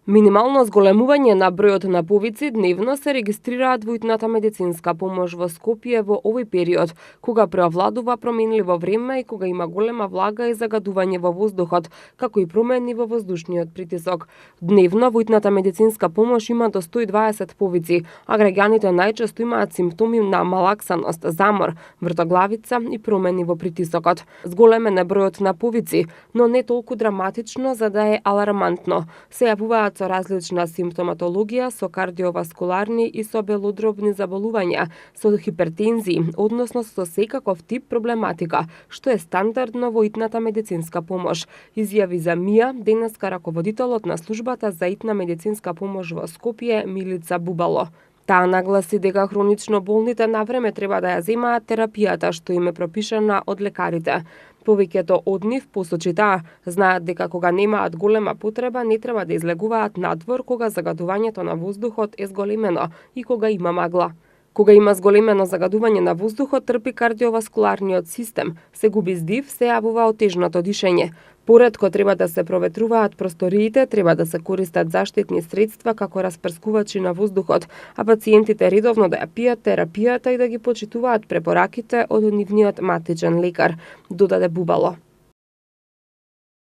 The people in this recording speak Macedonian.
Минимално зголемување на бројот на повици дневно се регистрираат во итната медицинска помош во Скопје во овој период, кога преовладува променливо време и кога има голема влага и загадување во воздухот, како и промени во воздушниот притисок. Дневно во итната медицинска помош има до 120 повици, а граѓаните најчесто имаат симптоми на малаксаност, замор, вртоглавица и промени во притисокот. Зголемен е бројот на повици, но не толку драматично за да е алармантно. Се јавуваат со различна симптоматологија, со кардиоваскуларни и со белодробни заболувања, со хипертензии, односно со секаков тип проблематика, што е стандардно во итната медицинска помош, изјави за МИА денеска раководителот на службата за итна медицинска помош во Скопје Милица Бубало. Таа нагласи дека хронично болните навреме треба да ја земаат терапијата што им е пропишана од лекарите. Повеќето од нив посочи таа, знаат дека кога немаат голема потреба не треба да излегуваат надвор кога загадувањето на воздухот е зголемено и кога има магла. Кога има зголемено загадување на воздухот, трпи кардиоваскуларниот систем, се губи здив, се јавува отежното дишење. Поретко треба да се проветруваат просториите, треба да се користат заштитни средства како распрскувачи на воздухот, а пациентите редовно да ја пијат терапијата и да ги почитуваат препораките од нивниот матичен лекар, додаде Бубало.